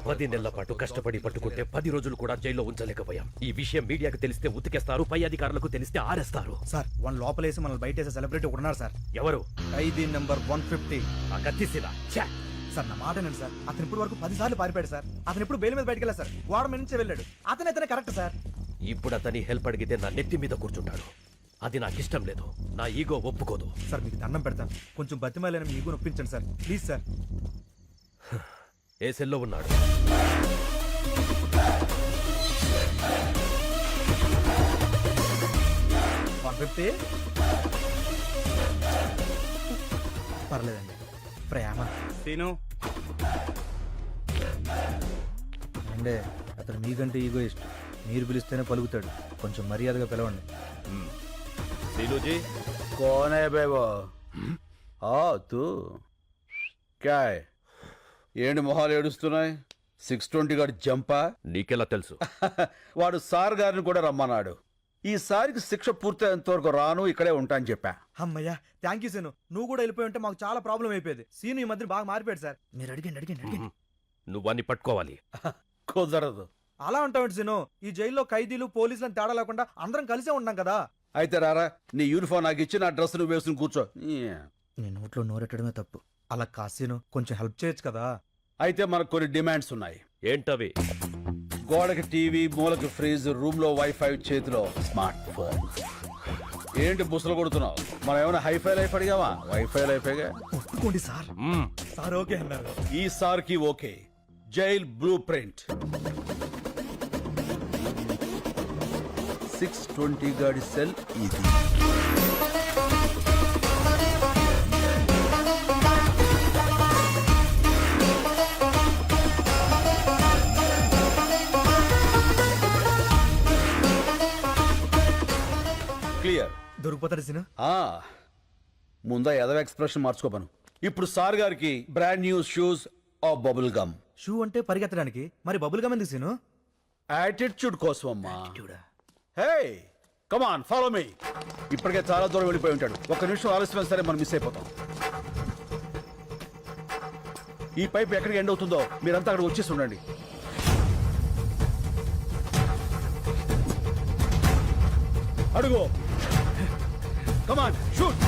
10 నెలల పాటు కష్టపడి పట్టుకుంటే 10 రోజులు కూడా జైల్లో ఉంచలేకపోయాం. ఈ విషయం మీడియాకు తెలిస్తే ఉతికేస్తారు, పై అధికారులకు తెలిస్తే ఆరేస్తారు. సార్ వన్ లోపలేసి మనల్ని బయటేసే సెలబ్రిటీ ఉన్నారు సార్. ఎవరు? ఖైదీ నెంబర్ 150. ఆ కత్తిసిలా. సార్ నా మాట నేను సార్, అతను ఇప్పుడు వరకు 10 సార్లు పారిపోయాడు సార్. అతను ఇప్పుడు బెయిల్ మీద బయటకు వెళ్ళారు సార్, గోడ మీద నుంచే వెళ్ళాడు. అతనే కరెక్ట్ సార్. ఇప్పుడు అతని హెల్ప్ అడిగితే నా నెత్తి మీద కూర్చుంటాడు. అది నాకు ఇష్టం లేదు, నా ఈగో ఒప్పుకోదు. సార్ మీకు దండం పెడతాను, కొంచెం బతిమాలని మీ ఈగో నొప్పించండి సార్, ప్లీజ్ సార్. ఏ సెల్లో ఉన్నాడు? పర్లేదండి. ప్రేమ సీను అంటే అతను మీకంటే ఈగో ఇష్టం. మీరు పిలిస్తేనే పలుకుతాడు, కొంచెం మర్యాదగా పిలవండి. सीनूजी कौन है बे वो? तू क्या है? ఏంటి మొహాలు ఏడుస్తున్నాయి? 620 గారి జంపా? నీకెలా తెలుసు? వాడు సార్ గారిని కూడా రమ్మన్నాడు. ఈసారికి శిక్ష పూర్తయ్యేంత వరకు రాను, ఇక్కడే ఉంటా అని చెప్పా. అమ్మయ్యా థ్యాంక్ యూ సీను. నువ్వు కూడా వెళ్ళిపోయి ఉంటే మాకు చాలా ప్రాబ్లం అయిపోయేది. సీను ఈ మధ్య బాగా మారిపోయాడు సార్. మీరు అడిగండి. నువ్వన్నీ పట్టుకోవాలి. కుదరదు. అలా ఉంటావు సీను. ఈ జైల్లో ఖైదీలు పోలీసులను తేడా లేకుండా అందరం కలిసే ఉన్నాం కదా. అయితే రారా, నీ యూనిఫామ్ నాకు ఇచ్చి నా డ్రెస్ నువ్వు వేసుకుని కూర్చో. నీ నోట్లో నోరెట్టడమే తప్పు. అలా కాసీను కొంచెం హెల్ప్ చేయొచ్చు కదా. అయితే మనకు కొన్ని డిమాండ్స్ ఉన్నాయి. ఏంటవి? గోడకి టీవీ, మూలకి ఫ్రిజ్, రూమ్ లో వైఫై, చేతిలో స్మార్ట్ ఫోన్. ఏంటి బుసలు కొడుతున్నావు? మనం ఏమైనా హైఫై లైఫ్ అడిగావా? వైఫై లైఫేగా. ఒప్పుకోండి సార్. సార్ ఓకే అన్నారు. ఈ సార్ కి ఓకే. Jail blue print. 620 గాడి సెల్ ఇది. క్లియర్. దొరికిపోతాడు సీను. ముందా ఎదవ ఎక్స్ప్రెషన్ మార్చుకోపను. ఇప్పుడు సార్ గారికి brand new shoes of bubble gum. Shoe అంటే పరిగెత్తడానికి, మరి బబుల్ గమ్ ఎందుకు సీను? యాటిట్యూడ్ కోసం అమ్మా. Hey come on follow me. ఇప్పటికే చాలా దూరం వెళ్ళిపోయి ఉంటాడు. ఒక్క నిమిషం ఆలస్యమైన సరే మనం మిస్ అయిపోతాం. ఈ పైప్ ఎక్కడికి ఎండ్ అవుతుందో మీరంతా అక్కడ వచ్చేసి ఉండండి. అడుగు. Come on shoot.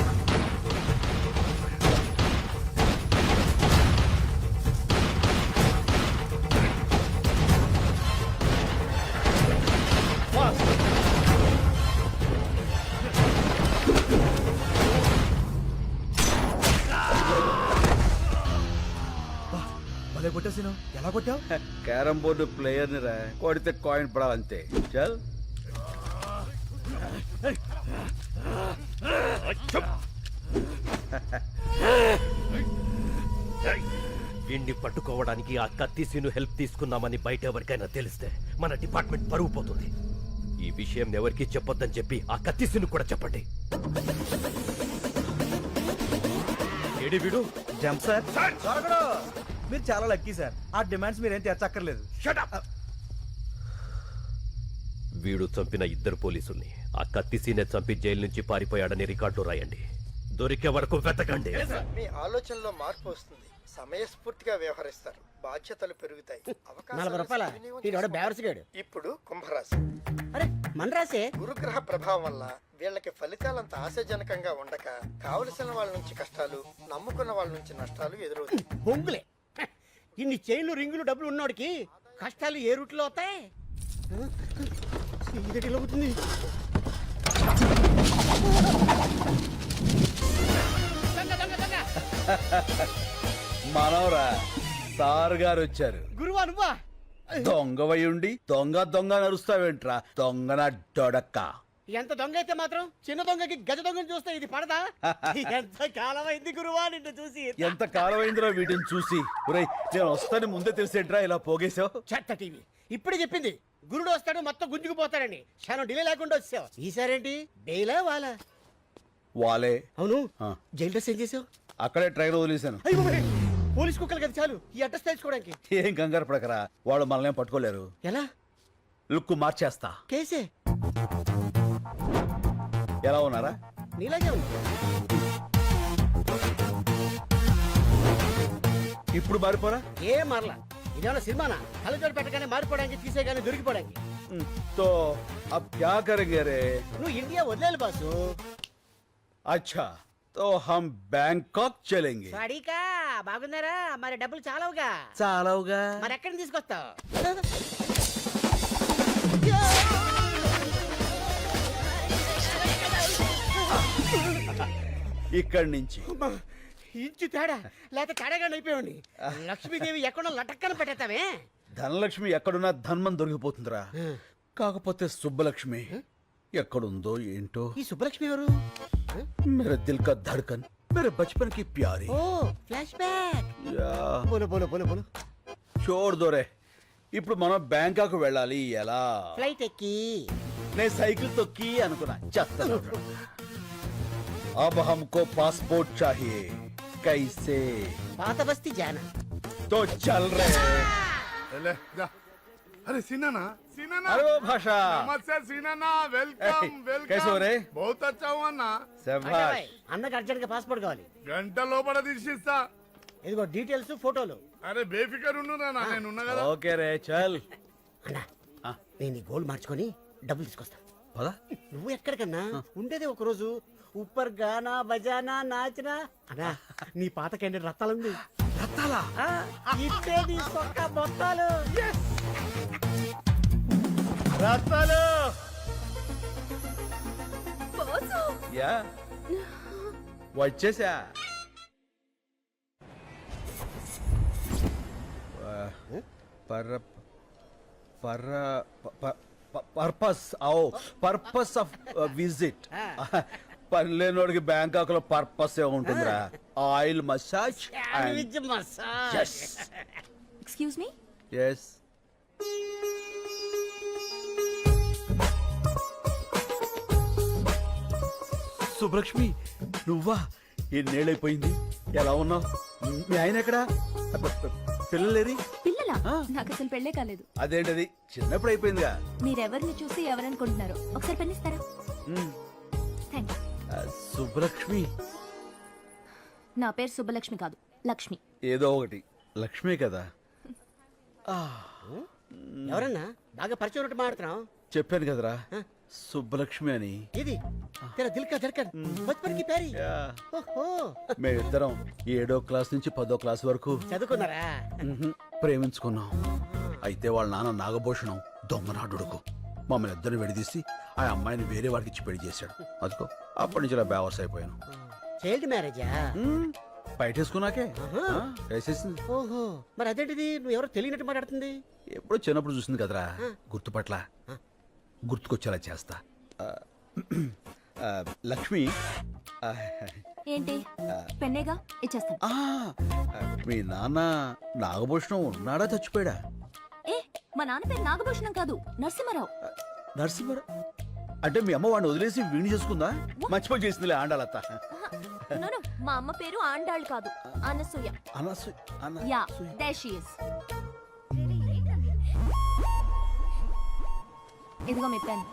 కొట్టేసిను. ఎలా కొట్టావు? క్యారం బోర్డు ప్లేయర్ ని రా, కొడితే కాయిన్ పడాలంతే. చల్. వీణ్ణి పట్టుకోవడానికి ఆ కత్తిసీను హెల్ప్ తీసుకున్నామని బయట ఎవరికైనా తెలిస్తే మన డిపార్ట్మెంట్ పరువు పోతుంది. ఈ విషయం ఎవరికి చెప్పొద్దని చెప్పి ఆ కత్తిసీను కూడా చెప్పండి. ఏడి వీడు? Jump sir. మీరు చాలా లక్కీ సార్. ఆ డిమాండ్స్ మీరేం తీర్చక్కర్లేదు. వీడు చంపిన 2 పోలీసుల్ని ఆ కత్తిసీనే చంపి జైలు నుంచి పారిపోయాడని రికార్డు రాయండి. దొరికే వరకు వెతకండి. మీ ఆలోచనలో మార్పు వస్తుంది. సమయస్ఫూర్తిగా వ్యవహరిస్తారు. బాధ్యతలు పెరుగుతాయి. 40 రూపాయల. ఇప్పుడు కుంభరాశి. అరే మన రాసే. గురుగ్రహ ప్రభావం వల్ల వీళ్ళకి ఫలితాలంత ఆశాజనకంగా ఉండక కావలసిన వాళ్ళ నుంచి కష్టాలు, నమ్ముకున్న వాళ్ళ నుంచి నష్టాలు ఎదురవుతాయి. బొంగులే. ఇన్ని చైన్లు, రింగులు, డబ్బులు ఉన్నోడికి కష్టాలు ఏ రూట్లో అవుతాయి? అవుతుంది. మనవరా, సార్ గారు వచ్చారు. గురువా నువ్వా? దొంగవై ఉండి దొంగ దొంగ నరుస్తావేంట్రా దొంగన డొడక్క. ఎంత దొంగ అయితే మాత్రం చిన్న దొంగకి గజ దొంగని చూస్తే ఇది పడదా? ఎంత కాలమైంది గురువా నిన్ను చూసి. ఎంత కాలమైందిరా వీటిని చూసి. ఒరేయ్, నేను వస్తాను ముందే తెలిసేట్రా ఇలా పోగేశావు. చెత్త టీవీ ఇప్పుడే చెప్పింది. గురుడు వస్తాడు మొత్తం గుంజుకుపోతాడని. క్షణం డిలే లేకుండా వచ్చావు. ఈసారేంటి బెయిలా వాలా? వాలే అవును ఆ. జైలు డ్రెస్ ఏం చేసావు? అక్కడే ట్రైన్ వదిలేశాను. అయ్యో బాబోయ్, పోలీస్ కుక్కలు కదా చాలు ఈ అడ్రస్ తెలుసుకోవడానికి. ఏం కంగారు పడకరా, వాళ్ళు మనల్ని పట్టుకోలేరు. ఎలా? లుక్ మార్చేస్తా. కేసే ఎలా ఉన్నారా? నీలాగే ఉంది. ఇప్పుడు మారిపోరా? ఏ మరలా ఇదేమన్నా సినిమానా? కళ్ళజోడు పెట్టగానే మారిపోవడానికి, తీసేగానే దొరికిపోవడానికి. तो अब क्या करेंगे रे? నువ్వు ఇండియా వదిలేయాలి బాసు. अच्छा तो हम बैंकॉक चलेंगे. వాడికా బాగున్నారా? మరి డబ్బులు చాలవుగా. చాలవుగా. మరి ఎక్కడ తీసుకొస్తావు? ఇక్కడి నుంచి ఇంచు తేడా లేక తేడాగా అయిపోయాడు. లక్ష్మీదేవి ఎక్కడో లటక్కన పెట్టేస్తావే. ధనలక్ష్మి ఎక్కడున్నా ధన్మం దొరికిపోతుందిరా. కాకపోతే సుబ్బలక్ష్మి ఎక్కడుందో ఏంటో. ఈ సుబ్బలక్ష్మి ఎవరు? मेरे दिल का धड़कन, मेरे बचपन की प्यारी. ఓ ఫ్లాష్ బ్యాక్. యా, బోలో బోలో బోలో బోలో. చూడు దొరే, ఇప్పుడు మనం బ్యాంకాక్ వెళ్ళాలి. ఎలా? ఫ్లైట్ ఎక్కి. నేను సైకిల్ తొక్కి అనుకున్నా. చేస్తాను. अब हमको पासपोर्ट चाहिए. कैसे? పాత బస్తీ జానా. तो चल रहे. ले, जा। अरे सीनाना सीनाना अरे वो भाषा. नमस्ते सीनाना वेलकम ए, वेलकम कैसे हो रे? बहुत अच्छा हुआ ना శభాష్. అన్నకు అర్జెంట్ గా పాస్పోర్ట్ కావాలి. గంట లోపల తీసిస్తా ఇదిగో డీటెయిల్స్, ఫోటోలు. అరే బేఫికర్ ఉండురా నా నేను ఉన్నా కదా ఓకే రే, చల్. అన్నా ఆ. నేను ఈ గోల్డ్ మార్చుకొని డబ్బులు తీసుకొస్తా. పద. నువ్వు ఎక్కడికన్నా ఉండేది ఒక రోజు. ఉప్పర్ గానా బజానా నాచనా. అన్నా నీ పాత క్యాండిడేట్ రత్తాలుంది. రత్తాలా? ఇట్టే నీ సొక్క మొత్తాలు. రత్తాలు. యా, వచ్చేసా. పర్ పర్ పర్పస్ आओ పర్పస్ ఆఫ్ విజిట్. పనిలేనోడికి బ్యాంకాక్ లో పర్పస్ ఏ ఉంటుందిరా. Oil massage sandwich massage. Excuse me. Yes. Subbalakshmi, నువ్వా? ఎన్నేళ్ళైపోయింది. ఎలా ఉన్నావు? మీ ఆయన ఎక్కడా? పిల్లలేరి? పిల్లలా? ఆ. నాకు అసలు పెళ్ళే కాలేదు. అదేంటది, చిన్నప్పుడు అయిపోయిందిగా. మీరెవరిని చూసి ఎవరనుకుంటున్నారు? ఒకసారి పెన్నిస్తారా? Thank you. సుబ్బలక్ష్మి నా పేరు సుబ్బలక్ష్మి కాదు, లక్ష్మి. ఏదో ఒకటి, లక్ష్మే కదా. ఎవరన్నా బాగా పరిచయం ఉన్నట్టు మాట్లాడుతున్నావు? చెప్పాను కదరా, సుబ్బలక్ష్మి అని. ఇది తెరా దిల్ కా ధడ్కన్ బచ్పన్ కి ప్యారీ. ఓహో, మేమిద్దరం 7వ క్లాస్ నుంచి 10వ క్లాస్ వరకు చదువుకున్నారా? ప్రేమించుకున్నాం. అయితే వాళ్ళ నాన్న నాగభూషణం దొంగనాడుడుకు మమ్మల్ని ఇద్దరు విడదీసి ఆ అమ్మాయిని వేరే వాడికి ఇచ్చి పెళ్లి చేశాడు. అదిగో అప్పటి నుంచి ఇలా బేవర్స్ అయిపోయాను. చైల్డ్ మ్యారేజా? బయటేసుకున్నాకే వేసేసింది. ఓహో, మరి అదేంటిది నువ్వు ఎవరో తెలియనట్టు మాట్లాడుతుంది? ఎప్పుడో చిన్నప్పుడు చూసింది కదరా, గుర్తుపట్ల. గుర్తుకొచ్చేలా చేస్తా. లక్ష్మి, ఏంటి? పెన్నేగా ఇచ్చేస్తాను. మీ నాన్న నాగభూషణం ఉన్నాడా చచ్చిపోయాడా? ఏ, మా నాన్న పేరు నాగభూషణం కాదు, నరసింహారావు. నరసింహరావు అంటే మీ అమ్మ వాడిని వదిలేసి వీణి చేసుకుందా? మర్చిపోయి చేసిందిలే ఆండాలత్త. No, no, మా అమ్మ పేరు ఆండాళ్ళు కాదు, Anasuya. Yeah, there she is. ఇదిగో మీ పెన్.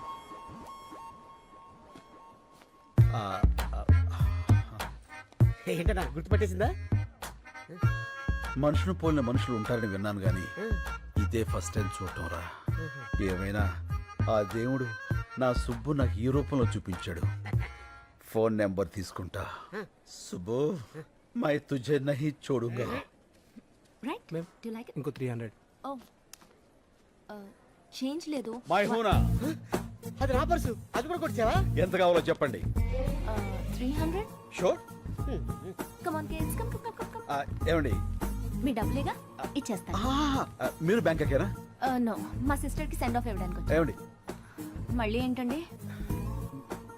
ఏంటన్నా గుర్తుపట్టేసిందా? మనుషులు పోలిన మనుషులు ఉంటారని విన్నాను గాని ఇదే ఫస్ట్ టైం చూడటం రా. ఏమైనా ఆ దేవుడు నా సుబ్బు నాకు ఈ రూపంలో చూపించాడు. ఫోన్ నెంబర్ తీసుకుంటా. సుబ్బు, మై తుజే నహీ చూడుగా. Right, do you like it? ఇంకో 300. ఓ, చేంజ్ లేదు. మై హూనా. అది నా పర్సు, అది కూడా కొట్టావా? ఎంత కావాలో చెప్పండి. 300. Sure. Come on kids, come come come come. ఏమండి, మీ డబ్బులేగా ఇచ్చేస్తాను. మీరు బ్యాంకాకేనా? నో, మా సిస్టర్ కి సెండ్ ఆఫ్ ఇవ్వడానికి వచ్చాను. ఏమండి, మళ్ళీ ఏంటండి?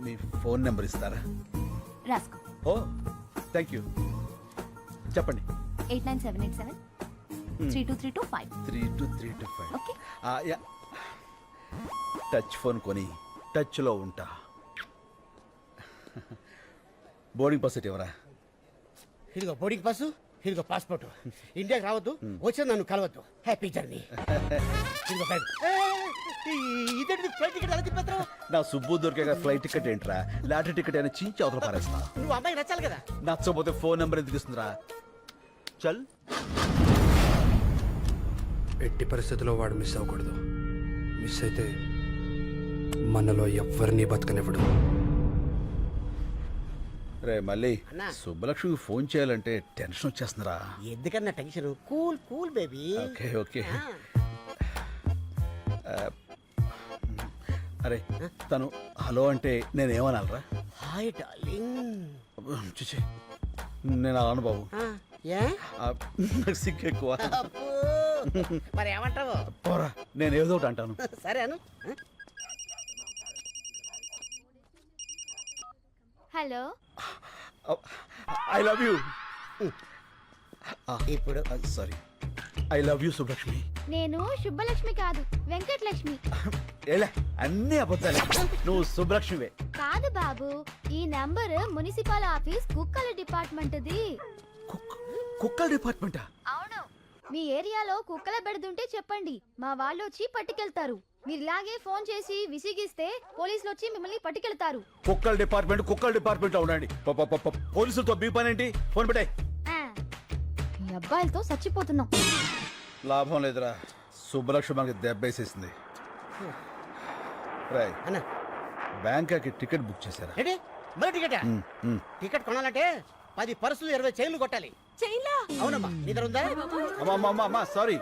మీ ఫోన్ నెంబర్ ఇస్తారా? రాసుకో. ఓ, థ్యాంక్ యూ. చెప్పండి. 89787 32325. 32325. ఓకే. టచ్ ఫోన్ కొని టచ్ లో ఉంటా. బోర్డింగ్ పాస్ సెట్ ఎవరా? ఇదిగో బోర్డింగ్ పాసు, ఇదిగో పాస్పోర్ట్. ఇండియాకి రావద్దు, వచ్చి నన్ను కలవద్దు. Happy journey. ఇదిగో బ్యాగ్. ఇదేంటి ఫ్లైట్ టికెట్ ఎలా తిప్పేస్తావు? నా సుబ్బు దొరికే ఫ్లైట్ టికెట్ ఏంట్రా? లాటరీ టికెట్ అయినా చించి అవతల పారేస్తా. నువ్వు అమ్మాయికి నచ్చాలి కదా. నచ్చకపోతే ఫోన్ నెంబర్ ఎందుకు ఇస్తుందిరా? చల్. ఎట్టి పరిస్థితుల్లో వాడు మిస్ అవ్వకూడదు. మిస్ అయితే మనలో ఎవ్వరినీ బతకనివ్వడు. రే మళ్ళీ అన్నా. సుబ్బలక్ష్మికి ఫోన్ చేయాలంటే టెన్షన్ వచ్చేస్తుందిరా. ఎందుకన్నా tension? Cool cool baby. Okay okay. అరే తను హలో అంటే నేనేమనాలరా? Hi darling. చూసి నేను అలాను బాబు. ఏ నాకు సిగ్గు ఎక్కువ. అబ్బో. మరి ఏమంటావు? పోరా, నేను ఏదో ఒకటి అంటాను. సరే అను. Hello, I love you. ఇప్పుడు sorry, I love you Subbalakshmi. నేను శుభలక్ష్మి కాదు, వెంకటలక్ష్మి. ఏలే అన్ని అబద్ధాలే. నువ్వు సుబ్బలక్ష్మివే. కాదు బాబు, ఈ నంబర్ మున్సిపల్ ఆఫీస్ కుక్కల డిపార్ట్మెంట్ది. కుక్కల డిపార్ట్మెంటా? అవును, మీ ఏరియాలో కుక్కల బెడదుంటే చెప్పండి, మా వాళ్ళు వచ్చి పట్టుకెళ్తారు. మీరు ఇలాగే ఫోన్ చేసి విసిగిస్తే పోలీసులు వచ్చి మిమ్మల్ని పట్టుకెళ్తారు. కుక్కల డిపార్ట్మెంట్ లో ఉండండి. పోలీసులతో మీ పని ఏంటి? ఫోన్ పెట్టాయి. మీ అబ్బాయిలతో చచ్చిపోతున్నాం. లాభం లేదురా, సుబ్బలక్ష్మి మనకి దెబ్బేసేసింది. రాయ్ అన్న బ్యాంకాకి టికెట్ బుక్ చేశారా? ఏంటి మరి టికెట్? టికెట్ కొనాలంటే 10 పర్సులు 20 చైన్లు కొట్టాలి. చైన్లా? అవునమ్మా, నీ దగ్గర ఉందా? అమ్మా సారీ.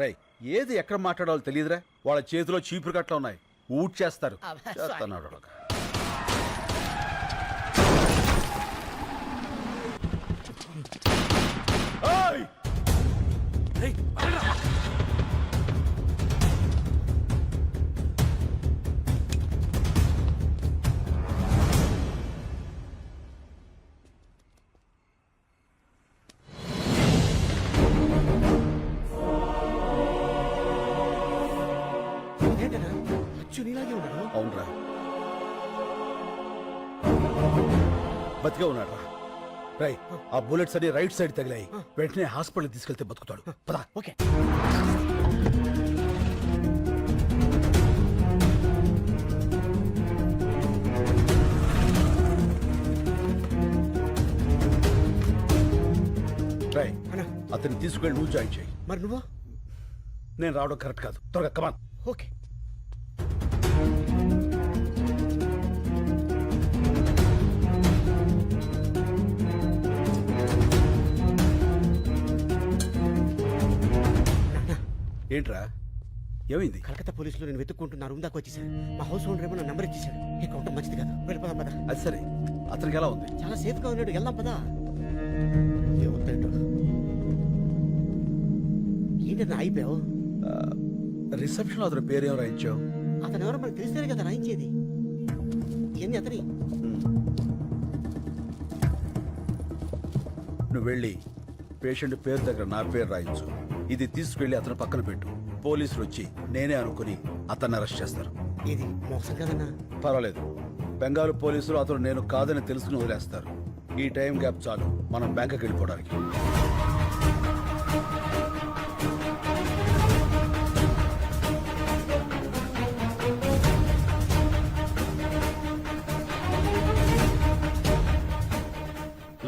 రై ఏది ఎక్కడ మాట్లాడాలో తెలియదురా. వాళ్ళ చేతిలో చీపురు కట్ల ఉన్నాయి, ఊట్ చేస్తారు. అబ్బా, చేస్తున్నాడు వాడు. ఏయ్! ఏంటన్నా అచ్చు నీలాగే ఉన్నాడు. అవునరా, బతికే ఉన్నాడు రా. రై ఆ బుల్లెట్స్ అన్ని రైట్ సైడ్ తగిలాయి. వెంటనే హాస్పిటల్ తీసుకెళ్తే బతుకుతాడు. పదా. ఓకే. రై అన్నా అతన్ని తీసుకెళ్ళి నువ్వు జాయిన్ చేయి. మరి నువ్వు? నేను రావడం కరెక్ట్ కాదు. త్వరగా కమాన్. ఓకే. ఏంట్రా ఏమైంది? కలకత్తా పోలీసులు నేను వెతుక్కుంటున్నా రూమ్ దాకా వచ్చేసారు. మా హౌస్ ఓనర్ ఏమో నా నంబర్ ఇచ్చేసాడు. ఇక ఉండటం మంచిది కాదు. వెళ్ళిపోదాం పదా. అది సరే, అతనికి ఎలా ఉంది? చాలా సేఫ్ గా ఉన్నాడు. వెళ్దాం పదా. ఏమవుతాడు? ఏంటన్నా అయిపోయావు? రిసెప్షన్ అతని పేరేం రాయించావు? అతను ఎవరో మనకు తెలిస్తేనే కదా రాయించేది. ఏంది అతని? నువ్వు వెళ్ళి పేషెంట్ పేరు దగ్గర నా పేరు రాయించు. ఇది తీసుకెళ్లి అతని పక్కన పెట్టు. పోలీసులు వచ్చి నేనే అనుకుని అతన్ని అరెస్ట్ చేస్తారు. ఇది మోసం కదన్నా. పర్వాలేదు, బెంగాల్ పోలీసులు అతను నేను కాదని తెలుసుకుని వదిలేస్తారు. ఈ టైం గ్యాప్ చాలు మనం బ్యాంకుకి వెళ్ళిపోవడానికి.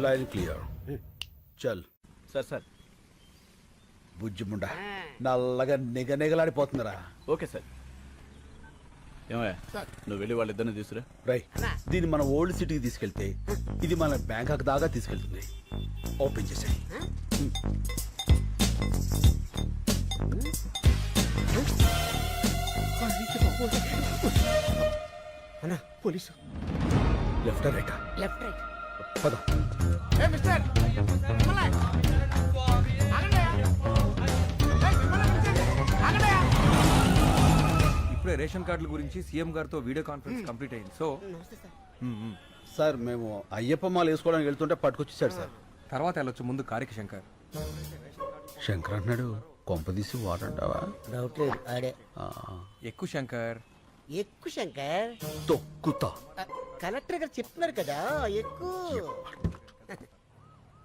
Line clear. చల్. సార్ బుజ్జిముండా నల్లగా నిగనిగలాడిపోతుందిరా. Okay sir. ఏమయ్యా నువ్వు వెళ్ళి వాళ్ళిద్దరిని తీసుకురా. రై దీన్ని మన ఓల్డ్ సిటీకి తీసుకెళ్తే ఇది మన బ్యాంకాక్ దాకా తీసుకెళ్తుంది. ఓపెన్ చేసాయి. అన్నా police. Left right? Left right. పద. ఇప్పుడే రేషన్ కార్డుల గురించి సీఎం గారితో వీడియో కాన్ఫరెన్స్ కంప్లీట్ అయింది. సో నమస్తే సార్. సార్ మేము అయ్యప్ప మాల వేసుకోవడానికి వెళ్తుంటే పట్టుకొచ్చేసాడు సార్. తర్వాత వెళ్ళొచ్చు, ముందు కారికి శంకర్. శంకర్ అన్నాడు, కొంపదీసి వాడంటావా? డౌట్ లేదు, ఆడే. ఎక్కువ శంకర్. ఎక్కువ శంకర్. తొక్కుతా. కలెక్టర్ గారు చెప్తున్నారు కదా ఎక్కువ.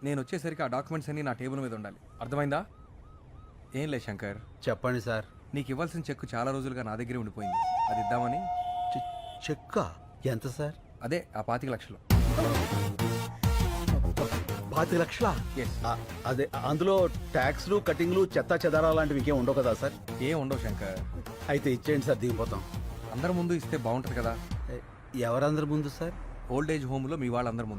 నేను వచ్చేసరికి ఆ డాక్యుమెంట్స్ అన్ని నా టేబుల్ మీద ఉండాలి, అర్థమైందా? ఏం లేదు శంకర్, చెప్పండి సార్. నీకు ఇవ్వాల్సిన చెక్ చాలా రోజులుగా నా దగ్గరే ఉండిపోయింది, అది ఇద్దామని. చెక్కా? ఎంత సార్? అదే ఆ 25 లక్షలు. 25 లక్షలా? Yes. అదే అందులో ట్యాక్స్లు కటింగ్లు చెత్త చెదారా లాంటివి ఇంకేం ఉండవు కదా సార్? ఏం ఉండవు శంకర్, అయితే ఇచ్చేయండి సార్, దిగిపోతాం. అందరి ముందు ఇస్తే బాగుంటుంది కదా. ఎవరందరి ముందు సార్? ఓల్డ్ ఏజ్ హోమ్లో మీ వాళ్ళందరి ముందు.